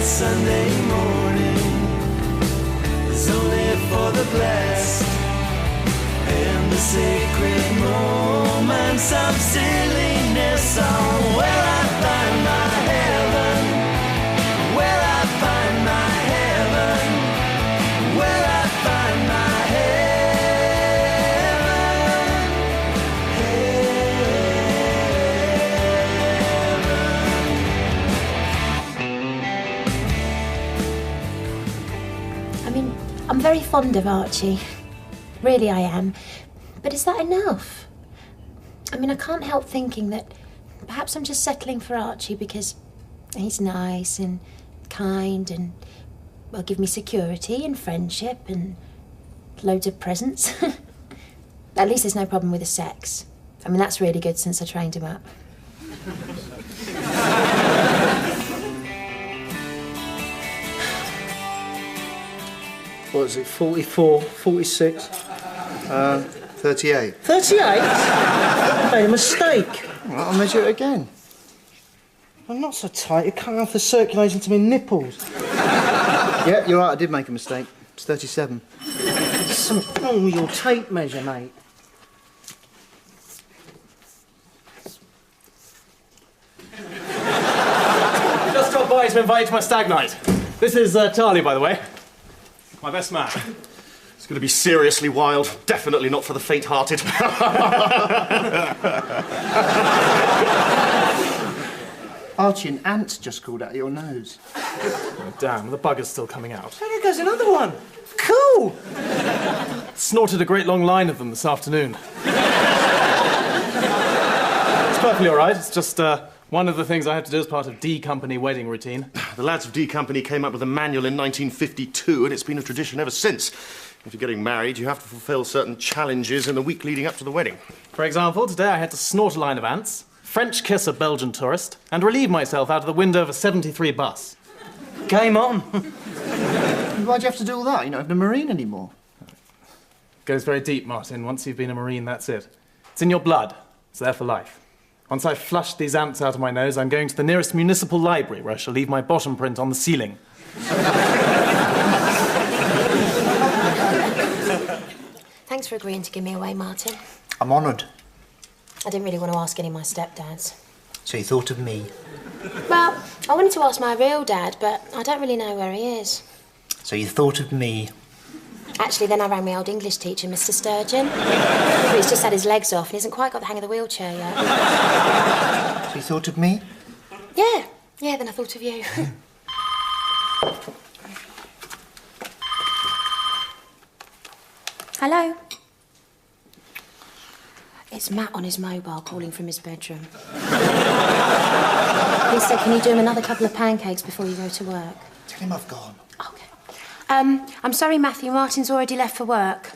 that Sunday morning is only for the blessed, and the sacred moments of silliness are where I find my heaven, where I find my heaven, where I find my I'm very fond of Archie. Really, I am. But is that enough? I mean, I can't help thinking that perhaps I'm just settling for Archie because he's nice and kind and, well, give me security and friendship and loads of presents. At least there's no problem with the sex. I mean, that's really good since I trained him up. What is it, 44, 46? 38. 38? I made a mistake. Well, I'll measure it again. I'm not so tight, you're cutting off the circulation to my nipples. Yeah, you're right, I did make a mistake. It's 37. There's something wrong with your tape measure, mate. Just dropped by to invite you to my stag night. This is Charlie, by the way. My best man. It's going to be seriously wild. Definitely not for the faint-hearted. Archie, an ant just crawled out of your nose. Oh, damn, the bugger's still coming out. Hey, there goes another one. Cool. Snorted a great long line of them this afternoon. It's perfectly all right. It's just one of the things I had to do as part of D Company wedding routine. The lads of D Company came up with a manual in 1952, and it's been a tradition ever since. If you're getting married, you have to fulfil certain challenges in the week leading up to the wedding. For example, today I had to snort a line of ants, French kiss a Belgian tourist, and relieve myself out of the window of a 73 bus. Game on. Why'd you have to do all that? You're not even a Marine anymore. Goes very deep, Martin. Once you've been a Marine, that's it. It's in your blood. It's there for life. Once I've flushed these ants out of my nose, I'm going to the nearest municipal library where I shall leave my bottom print on the ceiling. Thanks for agreeing to give me away, Martin. I'm honoured. I didn't really want to ask any of my stepdads. So you thought of me? Well, I wanted to ask my real dad, but I don't really know where he is. So you thought of me? Actually, then I rang my old English teacher, Mr. Sturgeon. He's just had his legs off and he hasn't quite got the hang of the wheelchair yet. So you thought of me? Yeah, then I thought of you. Hello? It's Matt on his mobile calling from his bedroom. He said, can you do him another couple of pancakes before you go to work? Tell him I've gone. OK. I'm sorry, Matthew. Martin's already left for work.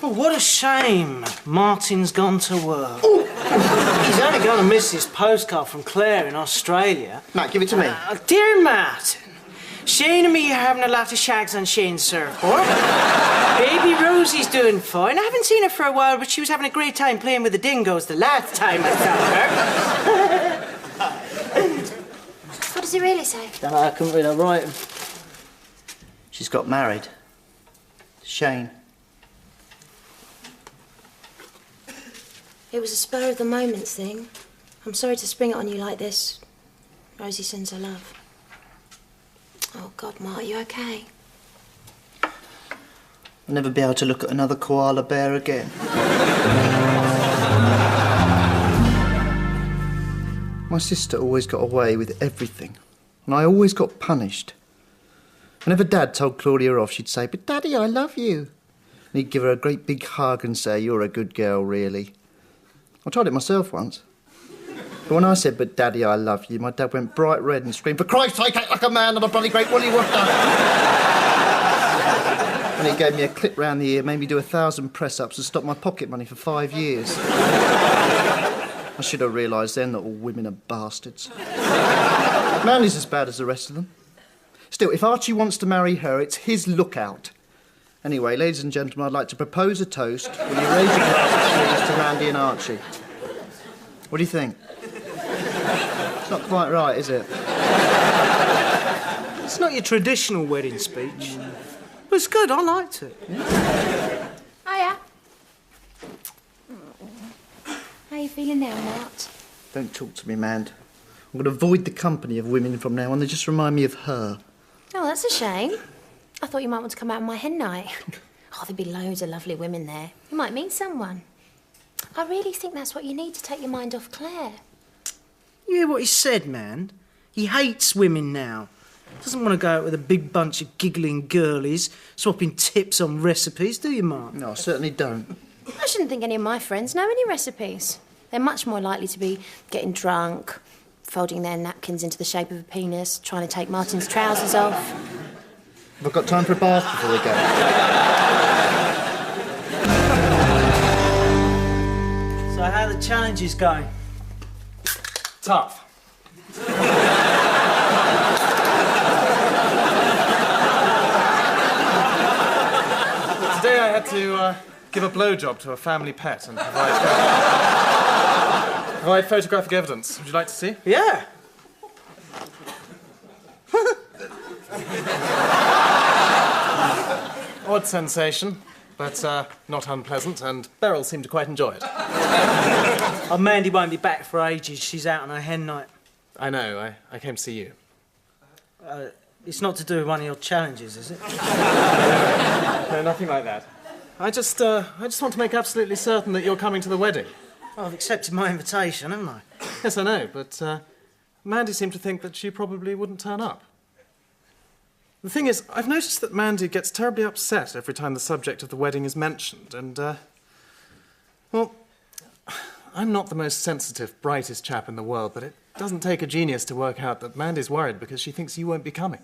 Oh, what a shame Martin's gone to work. He's only going to miss his postcard from Claire in Australia. Matt, give it to me. Dear Martin, Shane and me are having a lot of shags on Shane's surfboard. Baby Rosie's doing fine. I haven't seen her for a while, but she was having a great time playing with the dingoes the last time I saw her. What does he really say? I couldn't read her writing. She's got married. Shane. It was a spur-of-the-moment thing. I'm sorry to spring it on you like this. Rosie sends her love. Oh, God, Mark, are you OK? I'll never be able to look at another koala bear again. My sister always got away with everything, and I always got punished. Whenever Dad told Claudia off, she'd say, "But Daddy, I love you." And he'd give her a great big hug and say, "You're a good girl, really." I tried it myself once. But when I said, "But Daddy, I love you," my dad went bright red and screamed, "For Christ's sake, act like a man, not a bloody great woolly woofer." And he gave me a clip round the ear, made me do 1,000 press-ups and stopped my pocket money for 5 years. I should have realised then that all women are bastards. Manly's as bad as the rest of them. Still, if Archie wants to marry her, it's his lookout. Anyway, ladies and gentlemen, I'd like to propose a toast. Will you raise your glasses to Randy and Archie? What do you think? It's not quite right, is it? It's not your traditional wedding speech. But it's good, I liked it. Hiya. How you feeling now, Mart? Don't talk to me, Mand. I'm going to avoid the company of women from now on. They just remind me of her. Oh, that's a shame. I thought you might want to come out on my hen night. Oh, there'd be loads of lovely women there. You might meet someone. I really think that's what you need to take your mind off Claire. You hear what he said, man? He hates women now. Doesn't want to go out with a big bunch of giggling girlies, swapping tips on recipes, do you, Mark? No, I certainly don't. I shouldn't think any of my friends know any recipes. They're much more likely to be getting drunk, folding their napkins into the shape of a penis, trying to take Martin's trousers off. Have I got time for a bath before we go? So how are the challenges going? Tough. Today I had to give a blowjob to a family pet and provide photographic evidence. Would you like to see? Yeah. Odd sensation, but not unpleasant, and Beryl seemed to quite enjoy it. Oh, Mandy won't be back for ages. She's out on her hen night. I know, I came to see you. It's not to do with one of your challenges, is it? No, nothing like that. I just want to make absolutely certain that you're coming to the wedding. Well, I've accepted my invitation, haven't I? Yes, I know, but Mandy seemed to think that she probably wouldn't turn up. The thing is, I've noticed that Mandy gets terribly upset every time the subject of the wedding is mentioned, and, well, I'm not the most sensitive, brightest chap in the world, but it doesn't take a genius to work out that Mandy's worried because she thinks you won't be coming.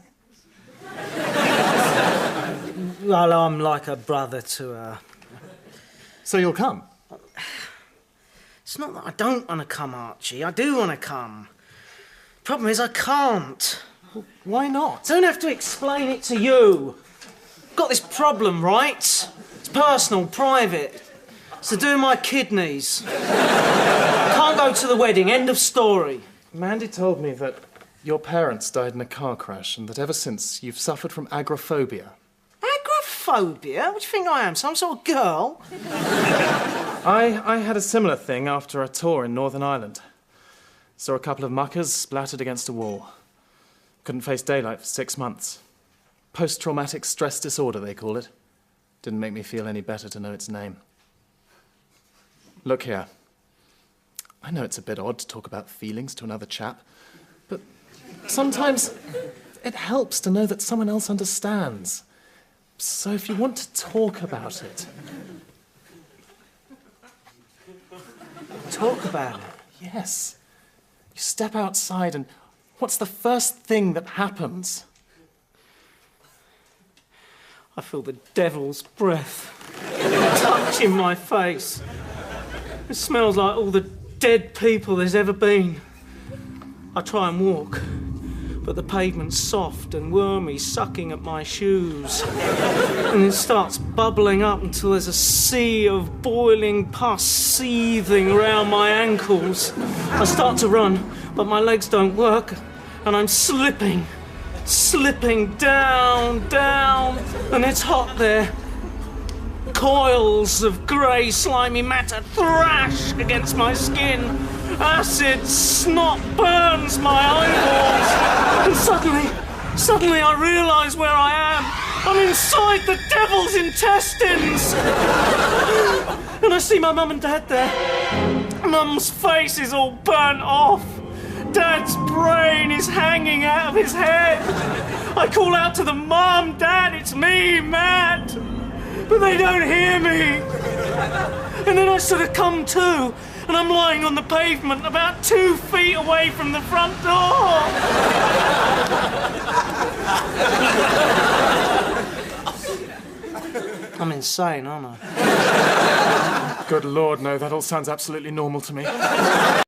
Well, I'm like a brother to her. So you'll come? It's not that I don't want to come, Archie. I do want to come. Problem is, I can't. Why not? Don't have to explain it to you. Got this problem, right? It's personal, private. It's to do with my kidneys. Can't go to the wedding, end of story. Mandy told me that your parents died in a car crash and that ever since you've suffered from agoraphobia. Agoraphobia? What do you think I am, some sort of girl? I had a similar thing after a tour in Northern Ireland. Saw a couple of muckers splattered against a wall. Couldn't face daylight for 6 months. Post-traumatic stress disorder, they call it. Didn't make me feel any better to know its name. Look here. I know it's a bit odd to talk about feelings to another chap, but sometimes it helps to know that someone else understands. So if you want to talk about it... Talk about it? Yes. You step outside and what's the first thing that happens? I feel the devil's breath touching my face. It smells like all the dead people there's ever been. I try and walk, but the pavement's soft and wormy, sucking at my shoes. And it starts bubbling up until there's a sea of boiling pus seething round my ankles. I start to run, but my legs don't work, and I'm slipping down, and it's hot there. Coils of grey slimy matter thrash against my skin. Acid snot burns my eyeballs. And suddenly I realise where I am. I'm inside the devil's intestines. And I see my mum and dad there. Mum's face is all burnt off. Dad's brain is hanging out of his head. I call out to them, Mum, Dad, it's me, Matt. But they don't hear me. And then I sort of come to, and I'm lying on the pavement about 2 feet away from the front door. I'm insane, aren't I? Good Lord, no, that all sounds absolutely normal to me.